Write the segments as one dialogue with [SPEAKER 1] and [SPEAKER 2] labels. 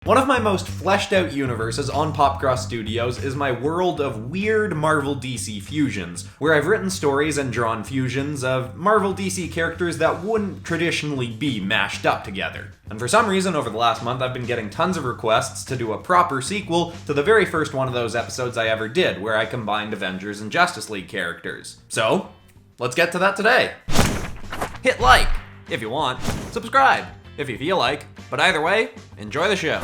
[SPEAKER 1] One of my most fleshed out universes on PopCross Studios is my world of weird Marvel DC fusions, where I've written stories and drawn fusions of Marvel DC characters that wouldn't traditionally be mashed up together. And for some reason, over the last month, I've been getting tons of requests to do a proper sequel to the very first one of those episodes I ever did, where I combined Avengers and Justice League characters. So, let's get to that today. Hit like if you want, subscribe if you feel like, but either way, enjoy the show.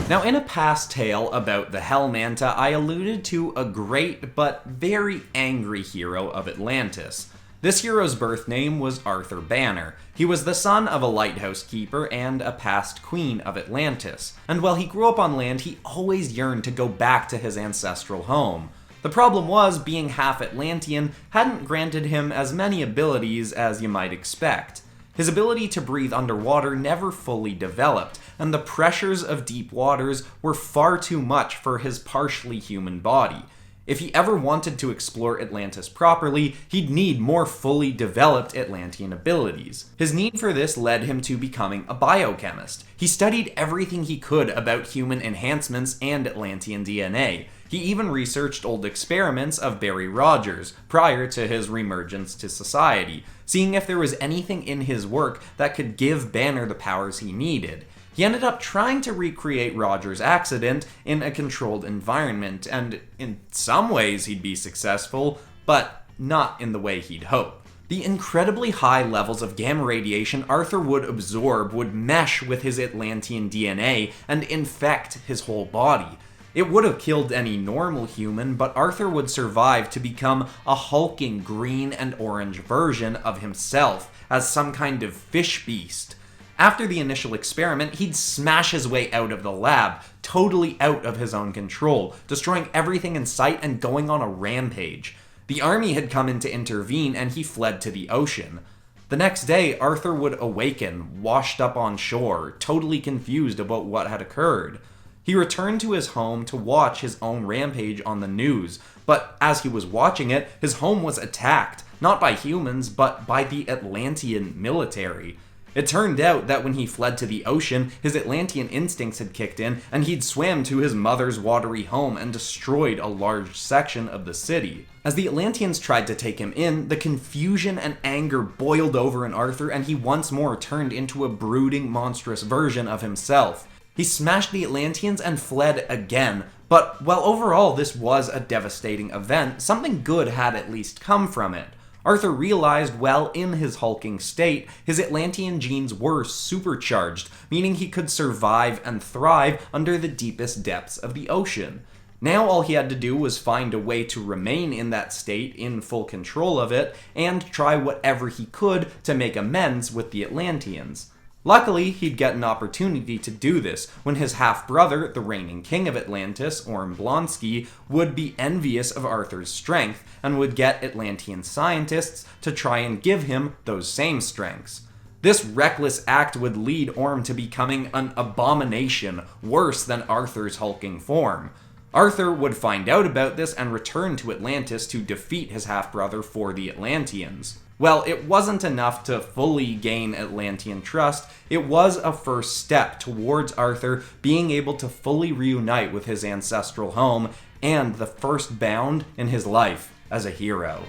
[SPEAKER 1] Now, in a past tale about the Hell Manta, I alluded to a great but very angry hero of Atlantis. This hero's birth name was Arthur Banner. He was the son of a lighthouse keeper and a past queen of Atlantis. And while he grew up on land, he always yearned to go back to his ancestral home. The problem was, being half Atlantean hadn't granted him as many abilities as you might expect. His ability to breathe underwater never fully developed, and the pressures of deep waters were far too much for his partially human body. If he ever wanted to explore Atlantis properly, he'd need more fully developed Atlantean abilities. His need for this led him to becoming a biochemist. He studied everything he could about human enhancements and Atlantean DNA. He even researched old experiments of Barry Rogers prior to his reemergence to society, seeing if there was anything in his work that could give Banner the powers he needed. He ended up trying to recreate Rogers' accident in a controlled environment, and in some ways he'd be successful, but not in the way he'd hoped. The incredibly high levels of gamma radiation Arthur would absorb would mesh with his Atlantean DNA and infect his whole body. It would have killed any normal human, but Arthur would survive to become a hulking green and orange version of himself as some kind of fish beast. After the initial experiment, he'd smash his way out of the lab, totally out of his own control, destroying everything in sight and going on a rampage. The army had come in to intervene and he fled to the ocean. The next day, Arthur would awaken, washed up on shore, totally confused about what had occurred. He returned to his home to watch his own rampage on the news, but as he was watching it, his home was attacked, not by humans, but by the Atlantean military. It turned out that when he fled to the ocean, his Atlantean instincts had kicked in, and he'd swam to his mother's watery home and destroyed a large section of the city. As the Atlanteans tried to take him in, the confusion and anger boiled over in Arthur, and he once more turned into a brooding, monstrous version of himself. He smashed the Atlanteans and fled again, but while overall this was a devastating event, something good had at least come from it. Arthur realized while in his hulking state, his Atlantean genes were supercharged, meaning he could survive and thrive under the deepest depths of the ocean. Now all he had to do was find a way to remain in that state in full control of it, and try whatever he could to make amends with the Atlanteans. Luckily, he'd get an opportunity to do this when his half-brother, the reigning king of Atlantis, Orm Blonsky, would be envious of Arthur's strength and would get Atlantean scientists to try and give him those same strengths. This reckless act would lead Orm to becoming an abomination worse than Arthur's hulking form. Arthur would find out about this and return to Atlantis to defeat his half-brother for the Atlanteans. Well, it wasn't enough to fully gain Atlantean trust, it was a first step towards Arthur being able to fully reunite with his ancestral home, and the first bound in his life as a hero.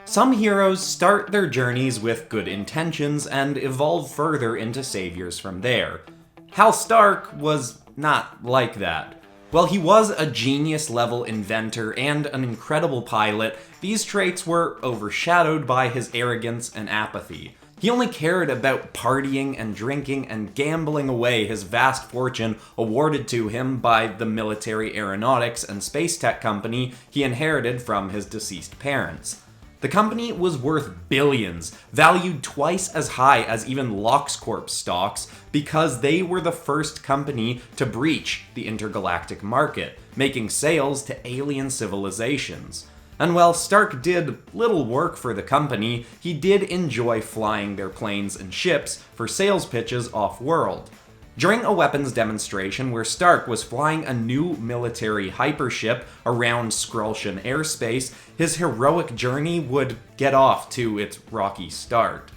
[SPEAKER 1] Some heroes start their journeys with good intentions and evolve further into saviors from there. Hal Stark was not like that. While he was a genius-level inventor and an incredible pilot, these traits were overshadowed by his arrogance and apathy. He only cared about partying and drinking and gambling away his vast fortune awarded to him by the military aeronautics and space tech company he inherited from his deceased parents. The company was worth billions, valued twice as high as even LoxCorp stocks, because they were the first company to breach the intergalactic market, making sales to alien civilizations. And while Stark did little work for the company, he did enjoy flying their planes and ships for sales pitches off-world. During a weapons demonstration where Stark was flying a new military hypership around Skrullshan airspace, his heroic journey would get off to its rocky start.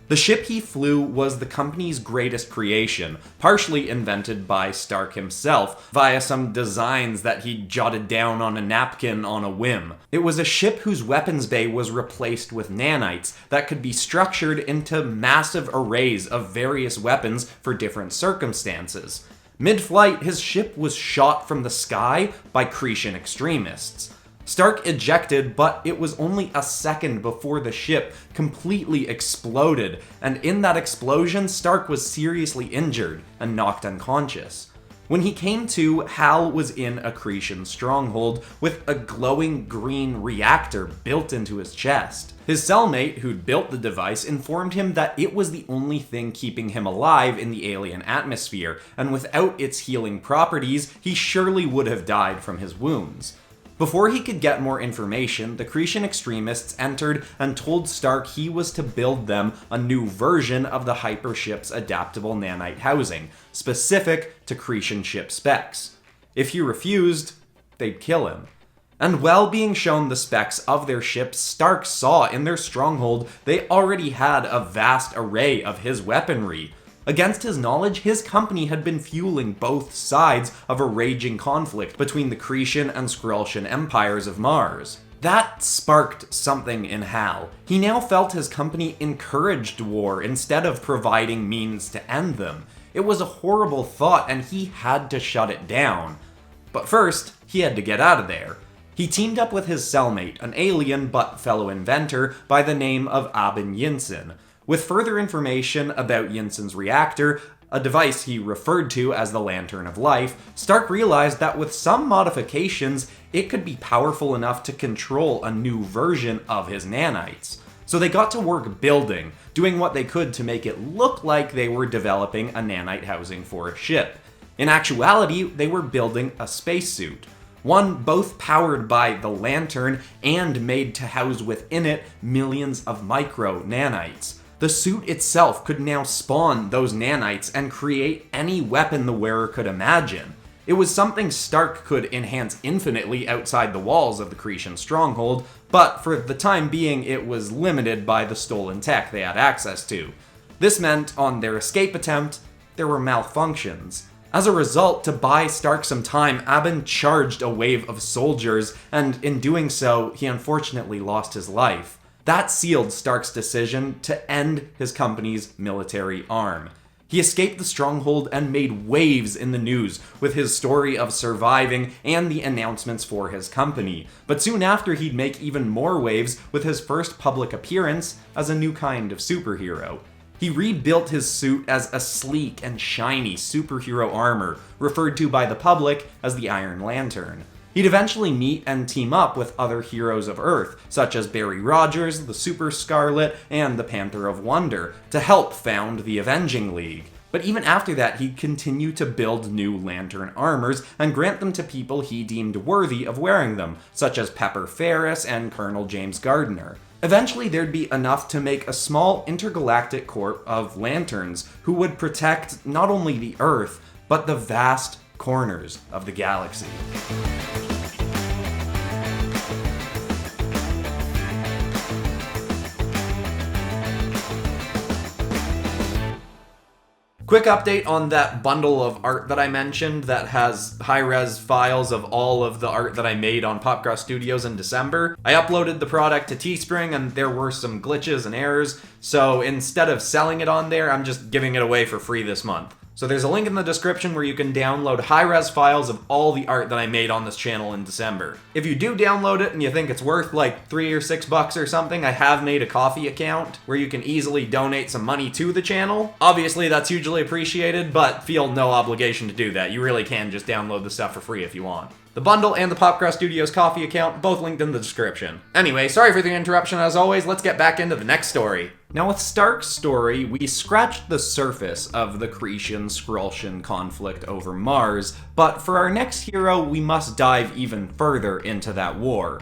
[SPEAKER 1] The ship he flew was the company's greatest creation, partially invented by Stark himself via some designs that he jotted down on a napkin on a whim. It was a ship whose weapons bay was replaced with nanites that could be structured into massive arrays of various weapons for different circumstances. Mid-flight, his ship was shot from the sky by Cretan extremists. Stark ejected, but it was only a second before the ship completely exploded, and in that explosion, Stark was seriously injured and knocked unconscious. When he came to, Hal was in a Cretan stronghold with a glowing green reactor built into his chest. His cellmate, who'd built the device, informed him that it was the only thing keeping him alive in the alien atmosphere, and without its healing properties, he surely would have died from his wounds. Before he could get more information, the Cretan extremists entered and told Stark he was to build them a new version of the hypership's adaptable nanite housing, specific to Cretan ship specs. If he refused, they'd kill him. And while being shown the specs of their ships, Stark saw in their stronghold they already had a vast array of his weaponry. Against his knowledge, his company had been fueling both sides of a raging conflict between the Cretan and Skrullshan empires of Mars. That sparked something in Hal. He now felt his company encouraged war instead of providing means to end them. It was a horrible thought, and he had to shut it down. But first, he had to get out of there. He teamed up with his cellmate, an alien but fellow inventor by the name of Abin Yinsen. With further information about Yinsen's reactor, a device he referred to as the Lantern of Life, Stark realized that with some modifications, it could be powerful enough to control a new version of his nanites. So they got to work building, doing what they could to make it look like they were developing a nanite housing for a ship. In actuality, they were building a spacesuit. One both powered by the Lantern and made to house within it millions of micro nanites. The suit itself could now spawn those nanites and create any weapon the wearer could imagine. It was something Stark could enhance infinitely outside the walls of the Cretan stronghold, but for the time being it was limited by the stolen tech they had access to. This meant, on their escape attempt, there were malfunctions. As a result, to buy Stark some time, Abin charged a wave of soldiers, and in doing so, he unfortunately lost his life. That sealed Stark's decision to end his company's military arm. He escaped the stronghold and made waves in the news with his story of surviving and the announcements for his company. But soon after, he'd make even more waves with his first public appearance as a new kind of superhero. He rebuilt his suit as a sleek and shiny superhero armor, referred to by the public as the Iron Lantern. He'd eventually meet and team up with other heroes of Earth, such as Barry Rogers, the Super Scarlet, and the Panther of Wonder, to help found the Avenging League. But even after that, he'd continue to build new Lantern armors and grant them to people he deemed worthy of wearing them, such as Pepper Ferris and Colonel James Gardner. Eventually, there'd be enough to make a small intergalactic corps of Lanterns who would protect not only the Earth, but the vast corners of the galaxy. Quick update on that bundle of art that I mentioned that has high-res files of all of the art that I made on PopCross Studios in December. I uploaded the product to Teespring and there were some glitches and errors, so instead of selling it on there, I'm just giving it away for free this month. So there's a link in the description where you can download high-res files of all the art that I made on this channel in December. If you do download it and you think it's worth like $3 or $6 or something, I have made a Ko-fi account where you can easily donate some money to the channel. Obviously that's hugely appreciated, but feel no obligation to do that. You really can just download the stuff for free if you want. The bundle and the PopCross Studios Ko-fi account, both linked in the description. Anyway, sorry for the interruption as always, let's get back into the next story. Now with Stark's story, we scratched the surface of the Cretan-Skrullshan conflict over Mars, but for our next hero, we must dive even further into that war.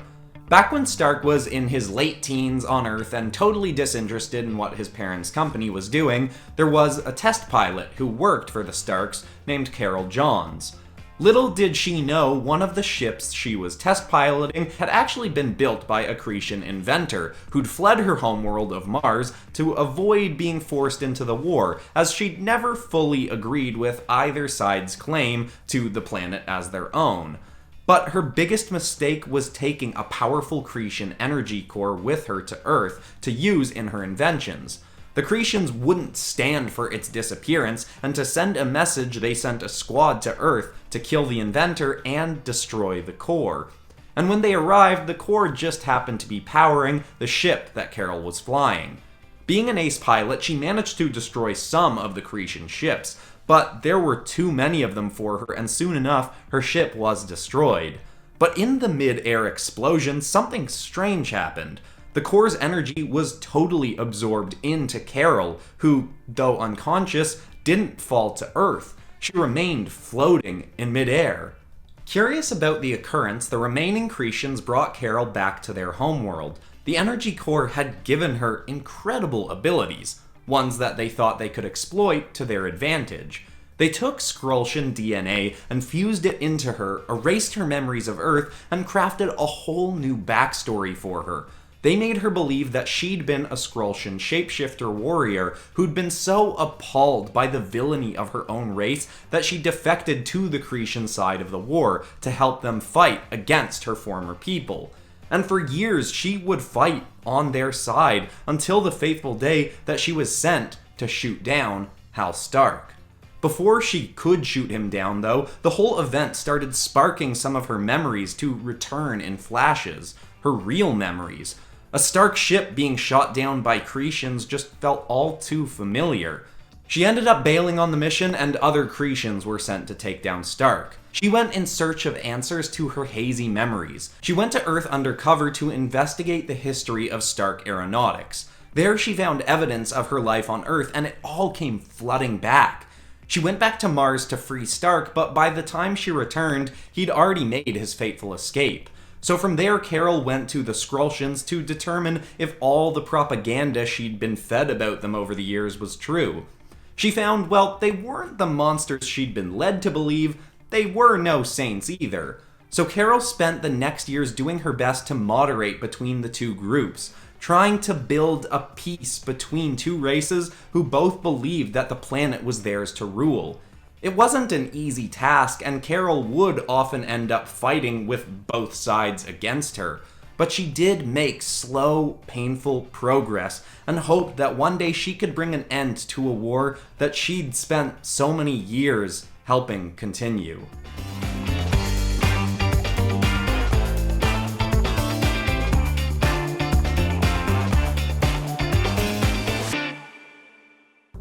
[SPEAKER 1] Back when Stark was in his late teens on Earth and totally disinterested in what his parents' company was doing, there was a test pilot who worked for the Starks named Carol Johns. Little did she know one of the ships she was test piloting had actually been built by a Cretan inventor who'd fled her homeworld of Mars to avoid being forced into the war, as she'd never fully agreed with either side's claim to the planet as their own. But her biggest mistake was taking a powerful Cretan energy core with her to Earth to use in her inventions. The Cretans wouldn't stand for its disappearance, and to send a message they sent a squad to Earth to kill the inventor and destroy the core. And when they arrived, the core just happened to be powering the ship that Carol was flying. Being an ace pilot, she managed to destroy some of the Cretan ships, but there were too many of them for her, and soon enough, her ship was destroyed. But in the mid-air explosion, something strange happened. The core's energy was totally absorbed into Carol, who, though unconscious, didn't fall to Earth. She remained floating in mid-air. Curious about the occurrence, the remaining Cretans brought Carol back to their homeworld. The energy core had given her incredible abilities, ones that they thought they could exploit to their advantage. They took Skrultian DNA and fused it into her, erased her memories of Earth, and crafted a whole new backstory for her. They made her believe that she'd been a Skrultian shapeshifter warrior who'd been so appalled by the villainy of her own race that she defected to the Cretan side of the war to help them fight against her former people. And for years, she would fight on their side until the fateful day that she was sent to shoot down Hal Stark. Before she could shoot him down, though, the whole event started sparking some of her memories to return in flashes, her real memories. A Stark ship being shot down by Cretans just felt all too familiar. She ended up bailing on the mission, and other Cretans were sent to take down Stark. She went in search of answers to her hazy memories. She went to Earth undercover to investigate the history of Stark aeronautics. There she found evidence of her life on Earth, and it all came flooding back. She went back to Mars to free Stark, but by the time she returned, he'd already made his fateful escape. So from there, Carol went to the Skrultians to determine if all the propaganda she'd been fed about them over the years was true. She found, well, they weren't the monsters she'd been led to believe. They were no saints either. So Carol spent the next years doing her best to moderate between the two groups, trying to build a peace between two races who both believed that the planet was theirs to rule. It wasn't an easy task, and Carol would often end up fighting with both sides against her. But she did make slow, painful progress, and hoped that one day she could bring an end to a war that she'd spent so many years helping continue.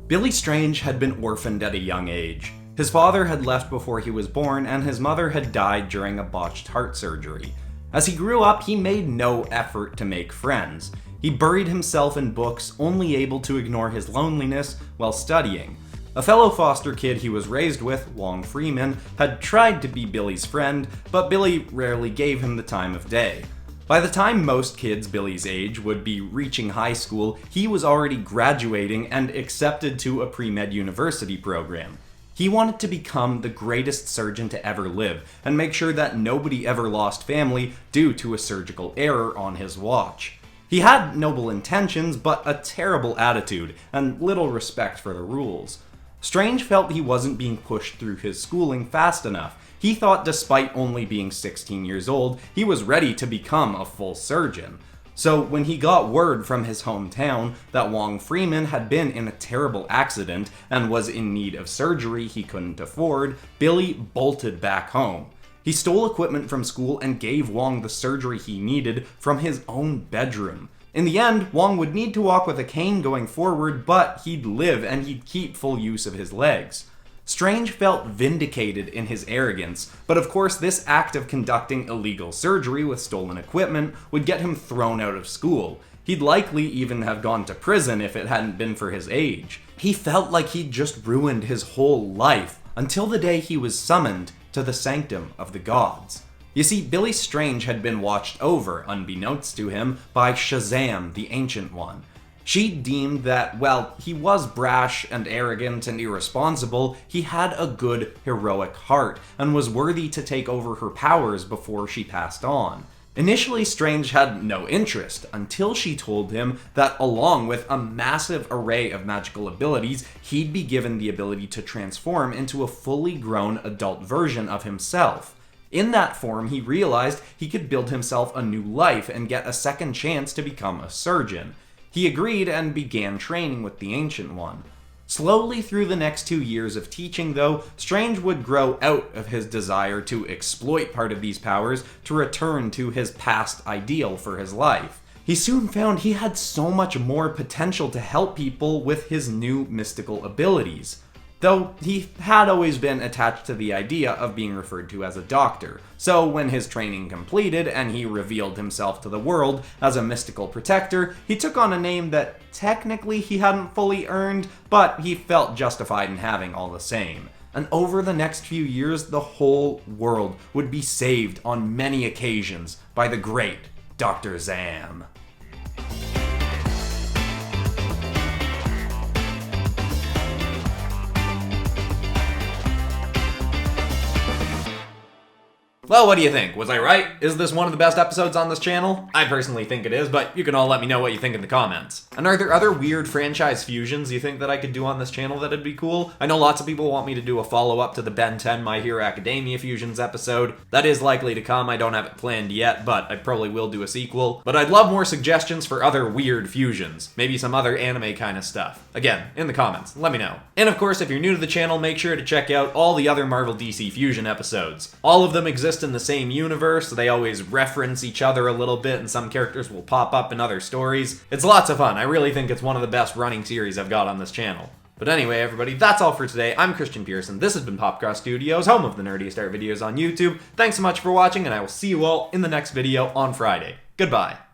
[SPEAKER 1] Billy Strange had been orphaned at a young age. His father had left before he was born, and his mother had died during a botched heart surgery. As he grew up, he made no effort to make friends. He buried himself in books, only able to ignore his loneliness while studying. A fellow foster kid he was raised with, Wong Freeman, had tried to be Billy's friend, but Billy rarely gave him the time of day. By the time most kids Billy's age would be reaching high school, he was already graduating and accepted to a pre-med university program. He wanted to become the greatest surgeon to ever live, and make sure that nobody ever lost family due to a surgical error on his watch. He had noble intentions, but a terrible attitude, and little respect for the rules. Strange felt he wasn't being pushed through his schooling fast enough. He thought despite only being 16 years old, he was ready to become a full surgeon. So when he got word from his hometown that Wong Freeman had been in a terrible accident and was in need of surgery he couldn't afford, Billy bolted back home. He stole equipment from school and gave Wong the surgery he needed from his own bedroom. In the end, Wong would need to walk with a cane going forward, but he'd live and he'd keep full use of his legs. Strange felt vindicated in his arrogance, but of course this act of conducting illegal surgery with stolen equipment would get him thrown out of school. He'd likely even have gone to prison if it hadn't been for his age. He felt like he'd just ruined his whole life, until the day he was summoned to the Sanctum of the Gods. You see, Billy Strange had been watched over, unbeknownst to him, by Shazam, the Ancient One. She deemed that, while he was brash and arrogant and irresponsible, he had a good, heroic heart, and was worthy to take over her powers before she passed on. Initially, Strange had no interest, until she told him that along with a massive array of magical abilities, he'd be given the ability to transform into a fully grown adult version of himself. In that form, he realized he could build himself a new life and get a second chance to become a surgeon. He agreed and began training with the Ancient One. Slowly through the next 2 years of teaching, though, Strange would grow out of his desire to exploit part of these powers to return to his past ideal for his life. He soon found he had so much more potential to help people with his new mystical abilities. Though he had always been attached to the idea of being referred to as a doctor, so when his training completed and he revealed himself to the world as a mystical protector, he took on a name that technically he hadn't fully earned, but he felt justified in having all the same. And over the next few years, the whole world would be saved on many occasions by the great Dr. Zam. Well, what do you think? Was I right? Is this one of the best episodes on this channel? I personally think it is, but you can all let me know what you think in the comments. And are there other weird franchise fusions you think that I could do on this channel that'd be cool? I know lots of people want me to do a follow-up to the Ben 10 My Hero Academia fusions episode. That is likely to come. I don't have it planned yet, but I probably will do a sequel. But I'd love more suggestions for other weird fusions. Maybe some other anime kind of stuff. Again, in the comments, let me know. And of course, if you're new to the channel, make sure to check out all the other Marvel DC fusion episodes. All of them exist in the same universe, so they always reference each other a little bit, and some characters will pop up in other stories. It's lots of fun. I really think it's one of the best running series I've got on this channel. But anyway, everybody, that's all for today. I'm Christian Pearson. This has been PopCross Studios, home of the nerdiest art videos on YouTube. Thanks so much for watching, and I will see you all in the next video on Friday. Goodbye.